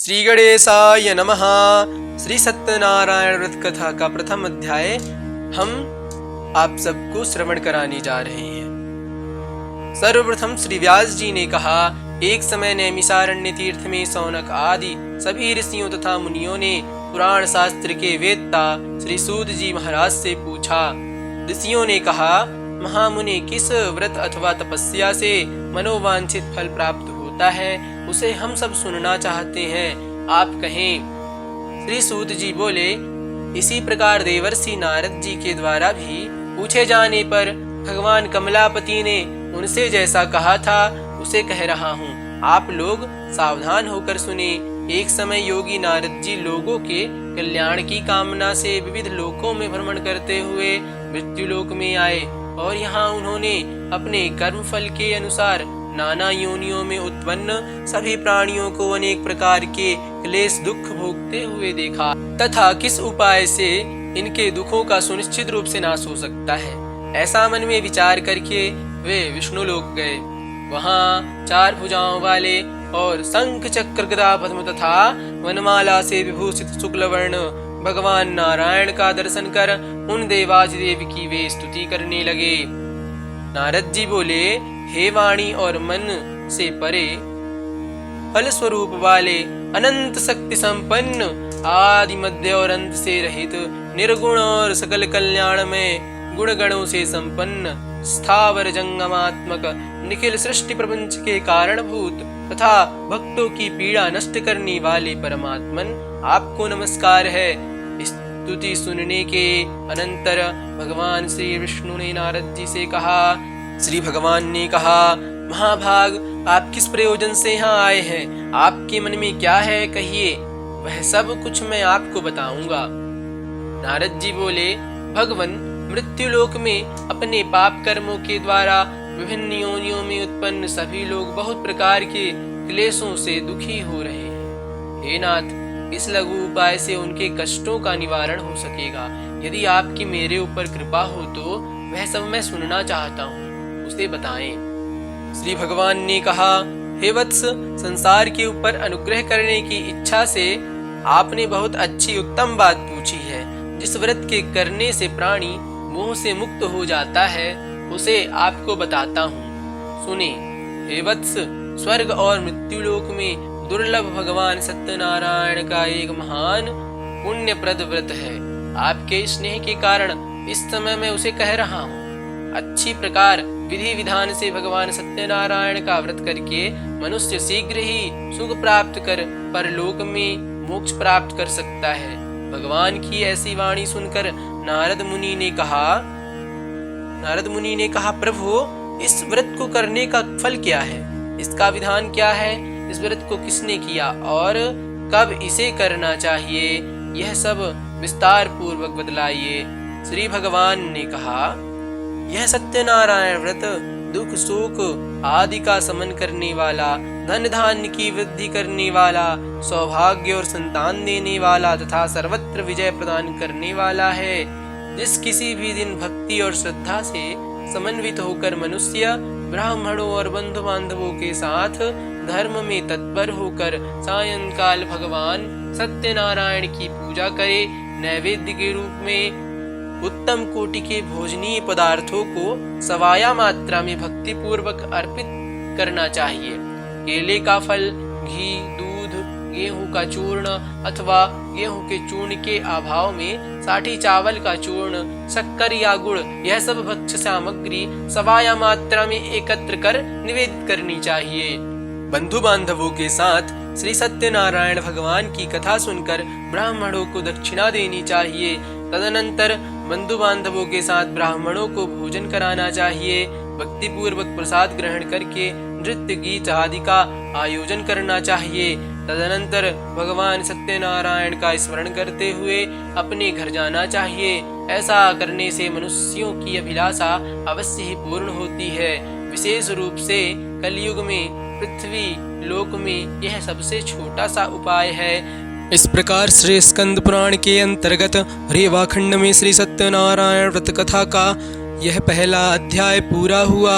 श्री गणेशाय नमः। श्री सत्यनारायण व्रत कथा का प्रथम अध्याय हम आप सबको श्रवण कराने जा रहे हैं। सर्वप्रथम श्री व्यास जी ने कहा, एक समय नैमिषारण्य तीर्थ में सौनक आदि सभी ऋषियों तथा मुनियों ने पुराण शास्त्र के वेत्ता श्री सूत जी महाराज से पूछा। ऋषियों ने कहा, महामुनि, किस व्रत अथवा तपस्या से मनोवांछित फल प्राप्त होता है, उसे हम सब सुनना चाहते हैं, आप कहें। श्री सूत जी बोले, इसी प्रकार देवर्षि नारद जी के द्वारा भी पूछे जाने पर भगवान कमलापति ने उनसे जैसा कहा था उसे कह रहा हूँ, आप लोग सावधान होकर सुने। एक समय योगी नारद जी लोगों के कल्याण की कामना से विविध लोकों में भ्रमण करते हुए मृत्यु लोक में आए और यहाँ उन्होंने अपने कर्म फल के अनुसार नाना योनियों में उत्पन्न सभी प्राणियों को अनेक प्रकार के क्लेश दुख भोगते हुए देखा तथा किस उपाय से इनके दुखों का सुनिश्चित रूप से नाश हो सकता है, ऐसा मन में विचार करके वे विष्णु लोक गए। वहाँ चार भुजाओं वाले और शंख चक्र गदा पद्म तथा वनमाला से विभूषित शुक्ल वर्ण भगवान नारायण का दर्शन कर उन देवाधिदेव की वे स्तुति करने लगे। नारद जी बोले, हे वाणी और मन से परे, फल स्वरूप वाले, अनंत शक्ति संपन्न, आदि मध्य और अंत से रहित, निर्गुण और सकल कल्याण में गुण गणों से संपन्न, स्थावर जंगमात्मक, निखिल सृष्टि प्रपंच के कारणभूत तथा भक्तों की पीड़ा नष्ट करने वाले परमात्मन, आपको नमस्कार है। स्तुति सुनने के अनंतर भगवान श्री विष्णु ने नारद जी से कहा। श्री भगवान ने कहा, महाभाग, आप किस प्रयोजन से यहाँ आए हैं? आपके मन में क्या है, कहिए, वह सब कुछ मैं आपको बताऊंगा। नारद जी बोले, भगवन, मृत्यु लोक में अपने पाप कर्मों के द्वारा विभिन्न योनियों में उत्पन्न सभी लोग बहुत प्रकार के क्लेशों से दुखी हो रहे हैं। हे नाथ, इस लघु उपाय से उनके कष्टों का निवारण हो सकेगा। यदि आपकी मेरे ऊपर कृपा हो तो वह सब मैं सुनना चाहता हूँ, उसे बताएं। श्री भगवान ने कहा, हे वत्स, संसार के ऊपर अनुग्रह करने की इच्छा से आपने बहुत अच्छी उत्तम बात पूछी है। जिस व्रत के करने से प्राणी मोह से मुक्त हो जाता है उसे आपको बताता हूँ, सुने। हे वत्स, स्वर्ग और मृत्यु लोक में दुर्लभ भगवान सत्यनारायण का एक महान पुण्यप्रद व्रत है। आपके स्नेह के कारण इस समय मैं उसे कह रहा हूँ। अच्छी प्रकार विधि विधान से भगवान सत्यनारायण का व्रत करके मनुष्य शीघ्र ही सुख प्राप्त कर परलोक में मोक्ष प्राप्त कर सकता है। भगवान की ऐसी वाणी सुनकर नारद मुनि ने कहा, प्रभु, इस व्रत को करने का फल क्या है? इसका विधान क्या है? इस व्रत को किसने किया और कब इसे करना चाहिए? यह सब विस्तार पूर्वक बतलाइए। श्री भगवान ने कहा, यह सत्यनारायण व्रत दुख शोक आदि का समन करने वाला, धन धान्य की वृद्धि करने वाला, सौभाग्य और संतान देने वाला तथा सर्वत्र विजय प्रदान करने वाला है। जिस किसी भी दिन भक्ति और श्रद्धा से समन्वित होकर मनुष्य ब्राह्मणों और बंधु बांधवों के साथ धर्म में तत्पर होकर सायंकाल भगवान सत्यनारायण की पूजा करे, नैवेद्य के रूप में उत्तम कोटि के भोजनीय पदार्थों को सवाया मात्रा में भक्ति पूर्वक अर्पित करना चाहिए। केले का फल, घी, दूध, गेहूं का चूर्ण अथवा गेहूं के चूर्ण के अभाव में साठी चावल का चूर्ण, शक्कर या गुड़, यह सब भक्ष्य सामग्री सवाया मात्रा में एकत्र कर निवेदित करनी चाहिए। बंधु बांधवों के साथ श्री सत्यनारायण भगवान की कथा सुनकर ब्राह्मणों को दक्षिणा देनी चाहिए। तदनंतर बंधु बांधवों के साथ ब्राह्मणों को भोजन कराना चाहिए। भक्ति पूर्वक प्रसाद ग्रहण करके नृत्य गीत आदि का आयोजन करना चाहिए। तदनंतर भगवान सत्यनारायण का स्मरण करते हुए अपने घर जाना चाहिए। ऐसा करने से मनुष्यों की अभिलाषा अवश्य ही पूर्ण होती है। विशेष रूप से कलयुग में पृथ्वी लोक में यह सबसे छोटा सा उपाय है। इस प्रकार श्री स्कंद पुराण के अंतर्गत रेवाखंड में श्री सत्यनारायण व्रत कथा का यह पहला अध्याय पूरा हुआ।